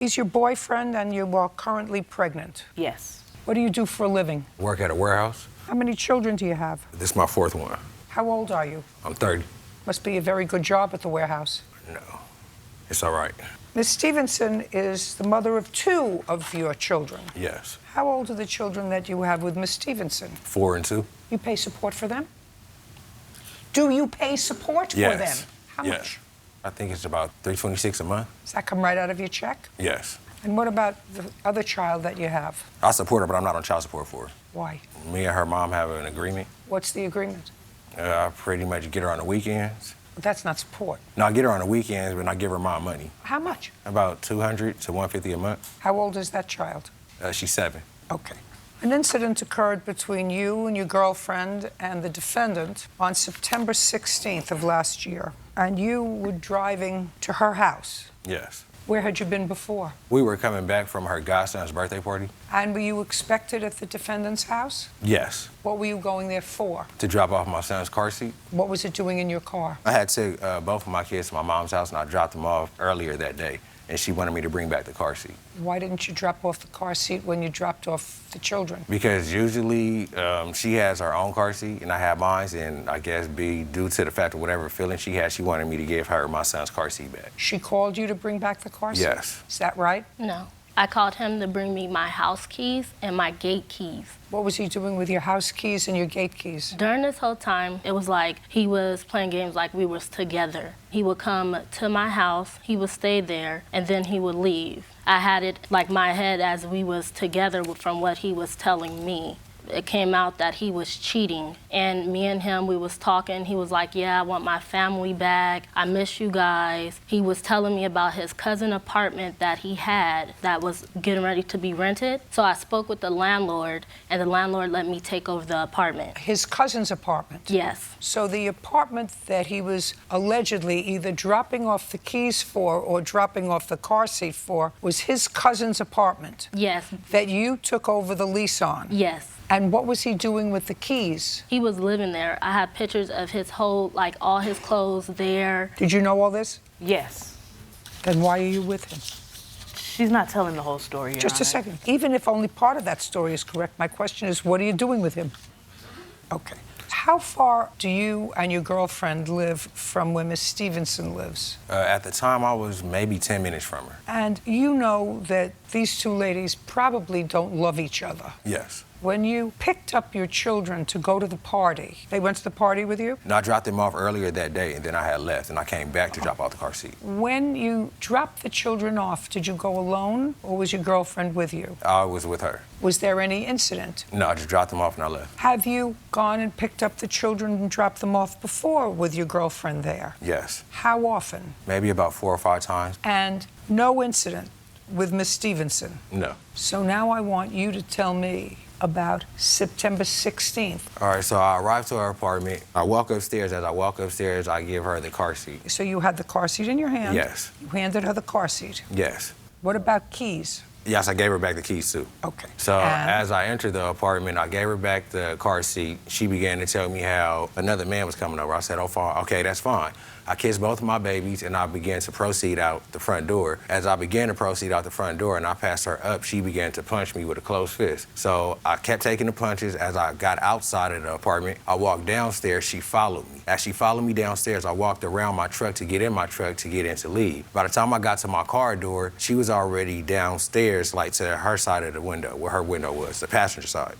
He's your boyfriend and you are currently pregnant. Yes. What do you do for a living? Work at a warehouse. How many children do you have? This is my fourth one. How old are you? I'm 30. Must be a very good job at the warehouse. No, it's all right. Miss Stevenson is the mother of 2 of your children. Yes. How old are the children that you have with Miss Stevenson? 4 and 2. You pay support for them? Do you pay support for them? How much? I think it's about $326 a month. Does that come right out of your check? Yes. And what about the other child that you have? I support her, but I'm not on child support for her. Why? Me and her mom have an agreement. What's the agreement? I pretty much get her on the weekends. But that's not support. No, I get her on the weekends, but I give her my money. How much? About $200 to $150 a month. How old is that child? She's 7. Okay. An incident occurred between you and your girlfriend and the defendant on September 16th of last year, and you were driving to her house. Yes. Where had you been before? We were coming back from her godson's birthday party. And were you expected at the defendant's house? Yes. What were you going there for? To drop off my son's car seat. What was it doing in your car? I had to take both of my kids to my mom's house, and I dropped them off earlier that day, and she wanted me to bring back the car seat. Why didn't you drop off the car seat when you dropped off the children? Because usually she has her own car seat, and I have mine, and I guess due to the fact of whatever feeling she had, she wanted me to give her my son's car seat back. She called you to bring back the car seat? Yes. Is that right? No. I called him to bring me my house keys and my gate keys. What was he doing with your house keys and your gate keys? During this whole time, it was like he was playing games like we was together. He would come to my house, he would stay there, and then he would leave. I had it like my head as we was together from what he was telling me. It came out that he was cheating, and me and him, we was talking. He was like, yeah, I want my family back. I miss you guys. He was telling me about his cousin apartment that he had that was getting ready to be rented. So I spoke with the landlord, and the landlord let me take over the apartment. His cousin's apartment? Yes. So the apartment that he was allegedly either dropping off the keys for or dropping off the car seat for was his cousin's apartment? Yes. That you took over the lease on? Yes. And what was he doing with the keys? He was living there. I had pictures of his whole, like all his clothes there. Did you know all this? Yes. Then why are you with him? She's not telling the whole story, Your Just a Honor. second. Even if only part of that story is correct, my question is, what are you doing with him? Okay. How far do you and your girlfriend live from where Miss Stevenson lives? At the time, I was maybe 10 minutes from her. And you know that these 2 ladies probably don't love each other. Yes. When you picked up your children to go to the party, they went to the party with you? No, I dropped them off earlier that day, and then I had left, and I came back to drop off the car seat. When you dropped the children off, did you go alone, or was your girlfriend with you? I was with her. Was there any incident? No, I just dropped them off and I left. Have you gone and picked up the children and dropped them off before with your girlfriend there? Yes. How often? Maybe about 4 or 5 times. And no incident with Miss Stevenson? No. So now I want you to tell me about September 16th. All right, so I arrived to her apartment. I walk upstairs. As I walk upstairs, I give her the car seat. So you had the car seat in your hand? Yes. You handed her the car seat? Yes. What about keys? Yes, I gave her back the keys, too. Okay. So And? as I entered the apartment, I gave her back the car seat. She began to tell me how another man was coming over. I said, oh, fine. Okay, that's fine. I kissed both of my babies, and I began to proceed out the front door. As I began to proceed out the front door and I passed her up, she began to punch me with a closed fist. So I kept taking the punches. As I got outside of the apartment, I walked downstairs. She followed me. As she followed me downstairs, I walked around my truck to get in my truck to get in to leave. By the time I got to my car door, she was already downstairs, like to her side of the window, where her window was, the passenger side.